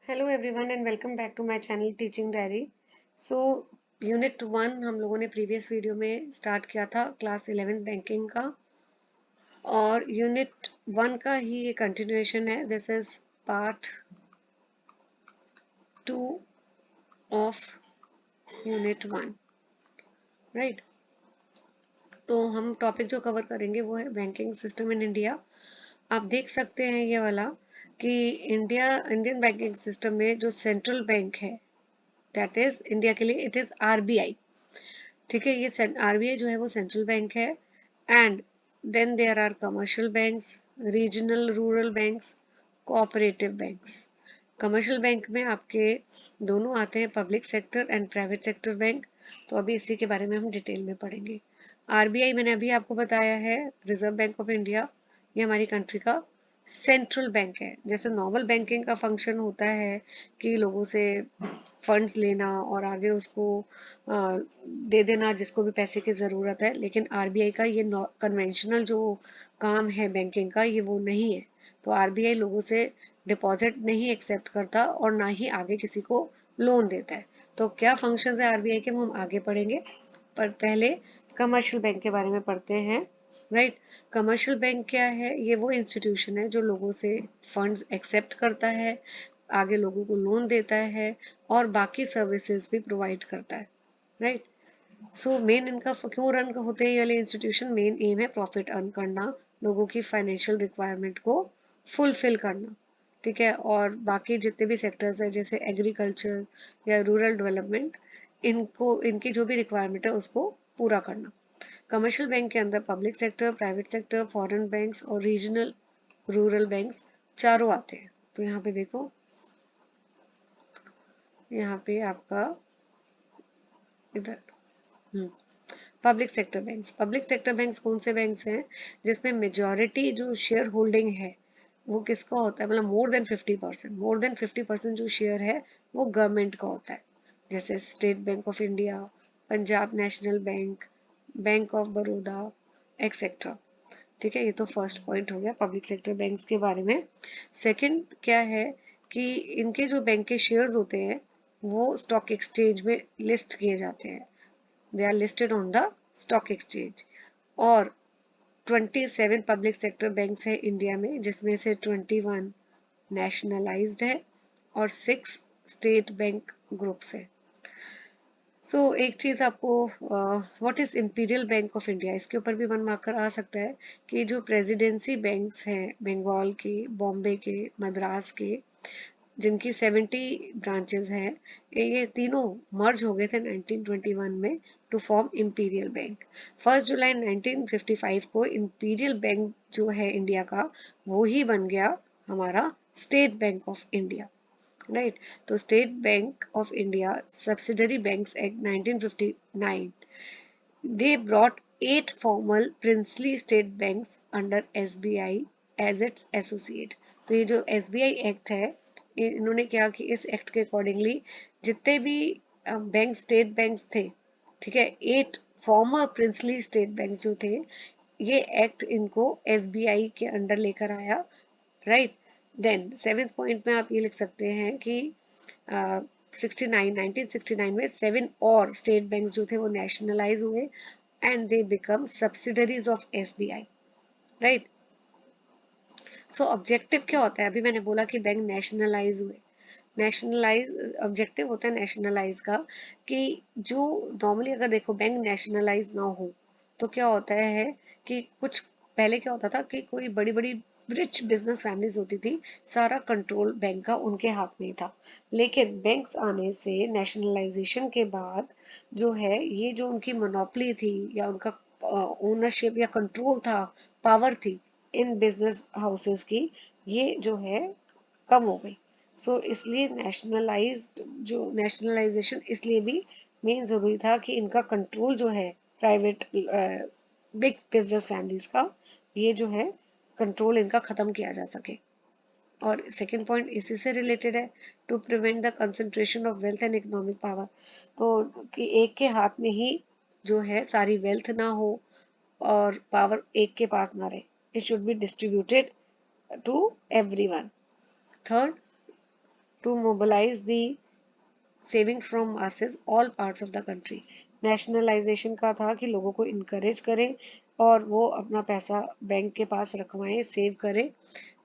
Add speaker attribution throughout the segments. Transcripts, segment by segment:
Speaker 1: Hello everyone and welcome back to my channel teaching diary. So unit 1 हम लोगों ने previous video में start किया था क्लास 11 बैंकिंग का, और यूनिट 1 का ही ये कंटिन्यूएशन है। This is part 2 of unit 1, right. तो हम टॉपिक जो कवर करेंगे वो है बैंकिंग सिस्टम इन इंडिया। आप देख सकते हैं ये वाला कि इंडियन बैंकिंग सिस्टम में जो सेंट्रल बैंक है, दैट इज इंडिया के लिए इट इज आरबीआई। ठीक है, ये आरबीआई जो है वो सेंट्रल बैंक है। And then there are commercial banks, regional rural banks, cooperative banks. Commercial bank में आपके दोनों आते हैं, public sector and private sector bank. तो अभी इसी के बारे में हम डिटेल में पढ़ेंगे। आरबीआई मैंने अभी आपको बताया है, रिजर्व बैंक ऑफ इंडिया, ये हमारी कंट्री का सेंट्रल बैंक है। जैसे नॉर्मल बैंकिंग का फंक्शन होता है कि लोगों से फंड्स लेना और आगे उसको दे देना जिसको भी पैसे की ज़रूरत है, लेकिन आरबीआई का ये कन्वेंशनल जो काम है बैंकिंग का, ये वो नहीं है। तो आरबीआई लोगों से डिपॉजिट नहीं एक्सेप्ट करता और ना ही आगे किसी को लोन देता है। तो क्या फंक्शंस है आरबीआई के, वो हम आगे पढ़ेंगे, पर पहले कमर्शियल बैंक के बारे में पढ़ते हैं, राइट। कमर्शियल बैंक क्या है? ये वो इंस्टीट्यूशन है जो लोगों से फंड्स एक्सेप्ट करता है, आगे लोगों को लोन देता है और बाकी सर्विसेज भी प्रोवाइड करता है, राइट। सो मेन इनका क्यों रन होते हैं ये वाले इंस्टीट्यूशन? मेन एम है प्रॉफिट अर्न करना, लोगों की फाइनेंशियल रिक्वायरमेंट को फुलफिल करना, ठीक है। और बाकी जितने भी सेक्टर्स हैं जैसे एग्रीकल्चर या रूरल डेवलपमेंट, इनको इनकी जो भी रिक्वायरमेंट है उसको पूरा करना। कमर्शियल बैंक के अंदर public sector, private sector, foreign banks और रीजनल रूरल बैंक्स चारों आते हैं। तो यहाँ पे देखो, यहाँ पे आपका इधर पब्लिक सेक्टर बैंक्स कौन से बैंक्स हैं? जिसमें मेजॉरिटी जो शेयर होल्डिंग है वो किसका होता है, मतलब मोर देन 50% जो शेयर है वो गवर्नमेंट का होता है। जैसे state bank of India, Punjab national bank, bank of Baroda, etcetera. ठीक है, ये तो फर्स्ट पॉइंट हो गया पब्लिक सेक्टर बैंक्स के बारे में। सेकंड क्या है कि इनके जो बैंक के शेयर्स होते हैं वो स्टॉक एक्सचेंज में लिस्ट किए जाते हैं। They are listed on the stock exchange. और 27 पब्लिक सेक्टर बैंक्स है इंडिया में, जिसमें से 21 नेशनलाइज्ड है और 6 स्टेट बैंक ग्रुप्स है। सो एक चीज आपको, what is imperial bank of India, इसके ऊपर भी मन मार्कर आ सकता है कि जो प्रेसिडेंसी बैंक्स हैं बंगाल के, बॉम्बे के, मद्रास के, जिनकी 70 ब्रांचेस हैं, ये तीनों मर्ज हो गए थे 1921 में टू फॉर्म इंपीरियल बैंक। 1 जुलाई 1955 को इंपीरियल बैंक जो है इंडिया का, वो ही बन गया हमारा state bank of India, right. तो state bank of India subsidiary banks act 1959, they brought 8 formal princely state banks under SBI as its associate। तो ये जो SBI एक्ट है, इन्होंने क्या कि इस एक्ट के अकॉर्डिंगली जितने भी बैंक स्टेट बैंक्स थे, ठीक है, 8 फॉर्मर प्रिंसली स्टेट बैंक्स जो थे, ये एक्ट इनको SBI के अंडर लेकर आया, राइट। देन 7th पॉइंट में आप ये लिख सकते हैं कि 1969 में 7 और स्टेट बैंक्स जो थे वो नेशनलाइज हुए and they become subsidiaries of SBI, right. So objective क्या होता है? अभी मैंने बोला कि बैंक नेशनलाइज हुए। नेशनलाइज ऑब्जेक्टिव होता है नेशनलाइज का कि जो नॉर्मली अगर देखो बैंक नेशनलाइज ना हो तो क्या होता है कि कुछ पहले क्या होता था कि कोई बड़ी बड़ी रिच बिजनेस फैमिलीज होती थी, सारा कंट्रोल बैंक का उनके हाथ में ही था। लेकिन बैंक्स आने से नेशनलाइजेशन के बाद जो है, ये जो उनकी मोनोपोली थी या उनका ओनरशिप या कंट्रोल था, पावर थी इन बिजनेस हाउसेस की, ये जो है कम हो गई। सो इसलिए नेशनलाइजेशन इसलिए भी मेन जरूरी था कि इनका कंट्रोल जो है प्राइवेट बिग बिजनेस फैमिलीज का, ये जो है कंट्रोल इनका खत्म किया जा सके। और सेकंड पॉइंट इसी से रिलेटेड है, to prevent the concentration of wealth and economic power. तो कि एक के हाथ में ही जो है सारी वेल्थ ना हो और पावर एक के पास ना रहे, it should be distributed to everyone. Third, to mobilize the savings from masses all parts of the country. Nationalisation का था कि लोगों को इनकरेज करें और वो अपना पैसा बैंक के पास रखवाएं, सेव करें,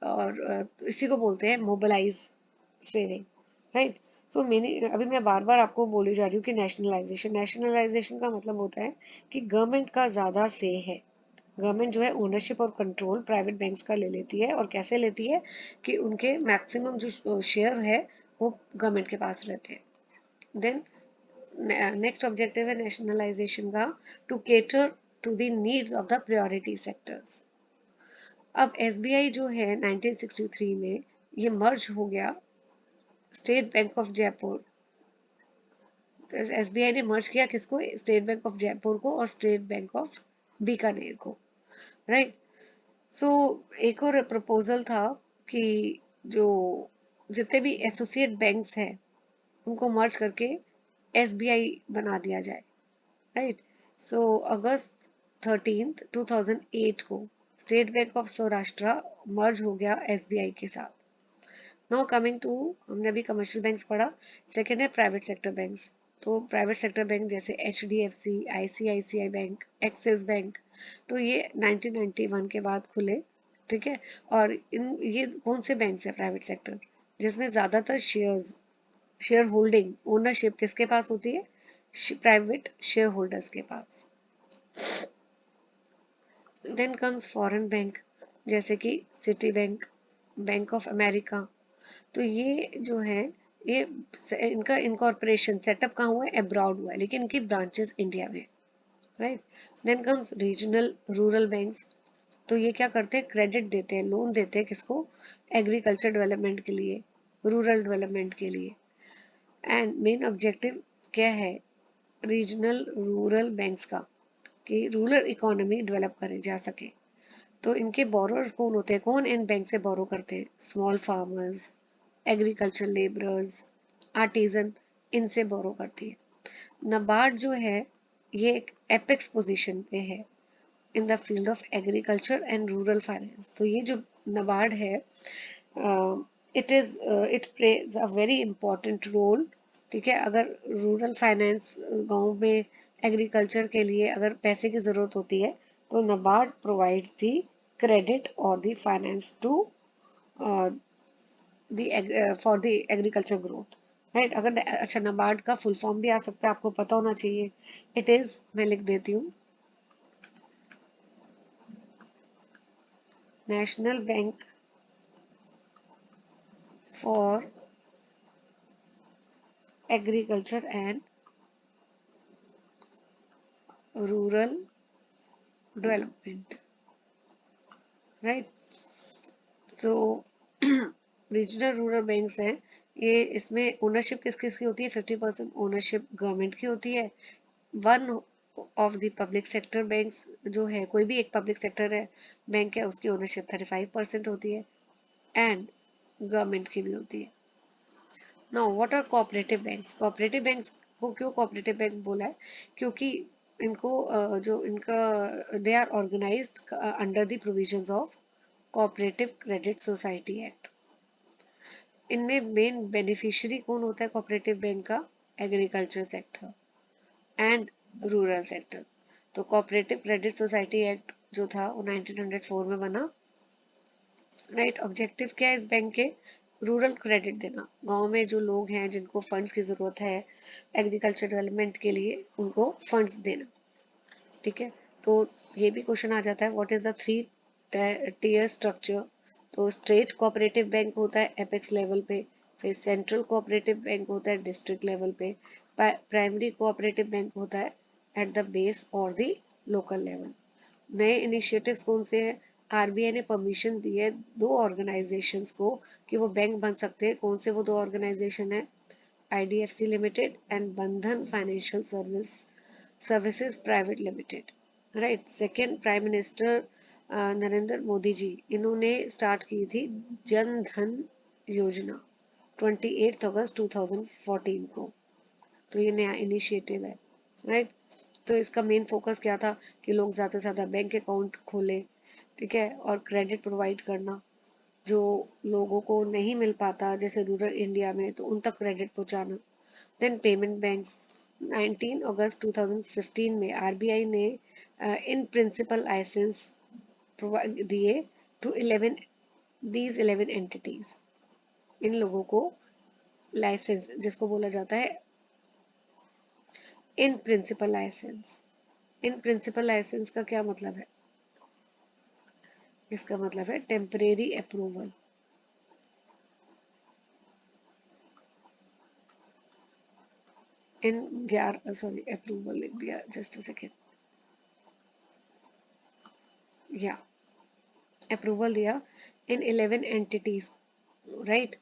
Speaker 1: और इसी को बोलते हैं मोबिलाइज सेविंग, राइट। सो मैंने अभी मैं बार बार आपको बोली जा रही हूँ कि नेशनलाइजेशन का मतलब होता है कि गवर्नमेंट का ज़्यादा से है। गवर्नमेंट जो है ओनरशिप और कंट्रोल प्राइवेट बैंक्स का ले लेती है, और कैसे लेती है कि उनके मैक्सिमम जो शेयर है वो गवर्नमेंट के पास रहते हैं। देन नेक्स्ट ऑब्जेक्टिव है नेशनलाइजेशन का, to cater to the needs of the priority sectors. अब एसबीआई जो है 1963 में ये मर्ज हो गया State bank of Jaipur. SBI ने मर्ज किया किसको? स्टेट बैंक ऑफ जयपुर को और स्टेट बैंक ऑफ बीकानेर को, राइट। सो एक और प्रपोजल था कि जो जितने भी एसोसिएट बैंक्स हैं उनको मर्ज करके एसबीआई बना दिया जाए, राइट। सो अगस्त 13 2008 को स्टेट बैंक ऑफ सौराष्ट्र मर्ज हो गया एसबीआई के साथ। नाउ कमिंग टू, हमने अभी कमर्शियल बैंक्स पढ़ा, सेकेंड है प्राइवेट सेक्टर बैंक्स। तो प्राइवेट सेक्टर बैंक जैसे HDFC, ICICI bank, axis bank, तो ये 1991 के बाद खुले, ठीक है। और ये कौन से बैंक है प्राइवेट सेक्टर जिसमें ज्यादातर शेयर होल्डिंग, ओनरशिप किसके पास होती है? प्राइवेट शेयर होल्डर्स के पास। देन कम्स फॉरेन बैंक जैसे कि city bank, bank of America. तो ये जो है ये इनका इनकॉर्पोरेशन सेटअप कहाँ हुआ है? अब्रॉड हुआ है, लेकिन इनकी ब्रांचेस इंडिया में, right. Then comes regional rural banks. तो ये क्या करते हैं? क्रेडिट देते हैं, लोन देते हैं किसको? एग्रीकल्चर डेवलपमेंट के लिए, रूरल डेवलपमेंट के लिए। एंड मेन ऑब्जेक्टिव क्या है रीजनल रूरल बैंक्स का? कि रूरल इकोनॉमी डेवलप करे जा सके। तो इनके बोरोअर्स कौन होते हैं? कौन इन बैंक से बोरो करते हैं? Small farmers, agriculture labourers, artisan, इनसे बोरो करती है। नाबार्ड जो है ये एक एपेक्स पोजीशन पे है in the field of agriculture and rural finance. तो ये जो नाबार्ड है it plays a very important role, ठीक है। अगर रूरल फाइनेंस गांव में एग्रीकल्चर के लिए अगर पैसे की जरूरत होती है तो नाबार्ड प्रोवाइड दी क्रेडिट और the finance to for the agriculture growth, right. अगर अच्छा नाबार्ड का फुल फॉर्म भी आ सकता है, आपको पता होना चाहिए। इट इज, मैं लिख देती हूँ, national bank for agriculture and rural development, right. So regional rural banks हैं ये, इसमें ओनरशिप किस किस की होती है? 50% ओनरशिप गवर्नमेंट की होती है। One of the public sector banks जो है, कोई भी एक पब्लिक सेक्टर है बैंक है, उसकी ओनरशिप 35% होती है एंड गवर्नमेंट की भी होती है। Now what are cooperative banks? Cooperative banks को क्यों कोऑपरेटिव बैंक बोला है? क्योंकि इनको जो इनका they are organised under the provisions of cooperative credit society act. इनमें मेन बेनिफिशियरी कौन होता है कोऑपरेटिव बैंक का? Agriculture sector and rural sector. तो कोऑपरेटिव क्रेडिट सोसाइटी एक्ट जो था वो 1904 में बना, राइट। ऑब्जेक्टिव क्या है इस बैंक के? रूरल क्रेडिट देना, गांव में जो लोग हैं जिनको फंड्स की जरूरत है एग्रीकल्चर डेवलपमेंट के लिए, उनको फंड्स देना, ठीक है। तो ये भी क्वेश्चन आ जाता है, what is the three tier structure? तो स्टेट कोऑपरेटिव बैंक होता है एपेक्स लेवल पे, फिर सेंट्रल कोऑपरेटिव बैंक होता है डिस्ट्रिक्ट लेवल पे, प्राइमरी कोऑपरेटिव बैंक होता है एट द बेस और द लोकल लेवल। नए इनिशिएटिव्स कौन से हैं? आरबीआई ने परमिशन दी है दो ऑर्गेनाइजेशंस को कि वो बैंक बन सकते हैं। कौन से वो दो ऑर्गेनाइजेशन है? IDFC limited and Bandhan financial services private limited, right. Second, prime minister Narendra Modi ji, इन्होंने स्टार्ट की थी जन धन योजना 28 अगस्त 2014 को। तो ये नया इनिशिएटिव है, राइट। तो इसका मेन फोकस क्या था कि लोग ज़्यादा से ज़्यादा बैंक अकाउंट खोलें, ठीक है, और क्रेडिट प्रोवाइड करना। जो लोगों को नहीं मिल पाता जैसे रूरल इंडिया में, तो उन तक क्रेडिट पहुंचाना। देन पेमेंट बैंक्स, 19 अगस्त 2015 में आरबीआई ने इन प्रिंसिपल लाइसेंस दिए टू 11 दीज 11 एंटिटीज। इन लोगों को लाइसेंस, जिसको बोला जाता है in principle licence. In principle licence का क्या मतलब है? इसका मतलब है टेम्परेरी अप्रूवल। इन 11, सॉरी अप्रूवल लिख दिया, जस्ट अ सेकेंड, या अप्रूवल दिया इन 11 एंटिटीज, राइट।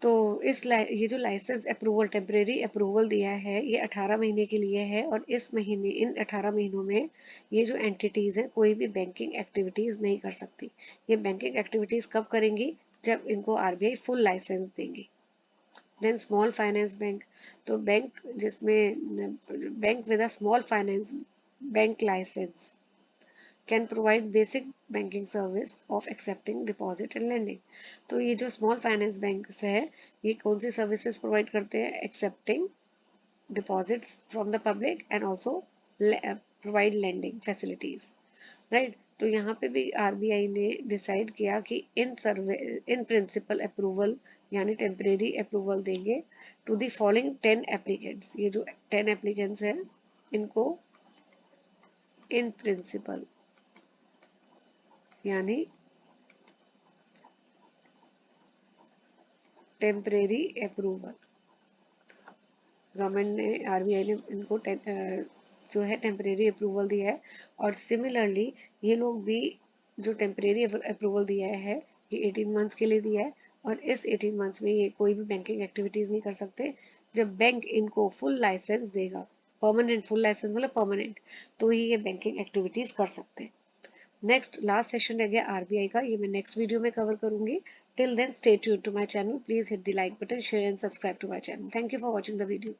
Speaker 1: तो ये जो लाइसेंस अप्रूवल, टेम्परेरी अप्रूवल दिया है, ये 18 महीने के लिए है। और इन 18 महीनों में ये जो एंटिटीज है कोई भी बैंकिंग एक्टिविटीज नहीं कर सकती। ये बैंकिंग एक्टिविटीज कब करेंगी? जब इनको आरबीआई फुल लाइसेंस देंगी। देन स्मॉल फाइनेंस बैंक, तो bank with a small finance bank licence can provide basic banking service of accepting deposit and lending. तो ये जो स्मॉल फाइनेंस बैंक है, ये कौन सी सर्विसेज प्रोवाइड करते हैं? Accepting deposits from the public and also provide lending facilities, right. तो यहाँ पे भी आरबीआई ने डिसाइड किया कि इन प्रिंसिपल अप्रूवल यानी टेम्परेरी अप्रूवल देंगे टू दी फॉलोइंग 10 एप्लीकेंट्स। ये जो 10 एप्लीकेंट्स हैं, इनको इन प्रिंसिपल यानी टेम्परेरी अप्रूवल, गवर्नमेंट ने, आरबीआई ने इनको जो है टेम्परेरी अप्रूवल दिया है। और सिमिलरली ये लोग भी जो टेम्परेरी अप्रूवल दिया है, ये 18 मंथ्स के लिए दिया है। और इस 18 मंथ्स में ये कोई भी बैंकिंग एक्टिविटीज नहीं कर सकते। जब बैंक इनको फुल लाइसेंस देगा, परमानेंट फुल लाइसेंस मतलब परमानेंट, तो ही ये बैंकिंग एक्टिविटीज कर सकते हैं। नेक्स्ट लास्ट सेशन रह गया आरबीआई का, ये मैं नेक्स्ट वीडियो में कवर करूंगी। Till then stay tuned to my channel, please hit the like button, share and subscribe to my channel. Thank you for watching the video.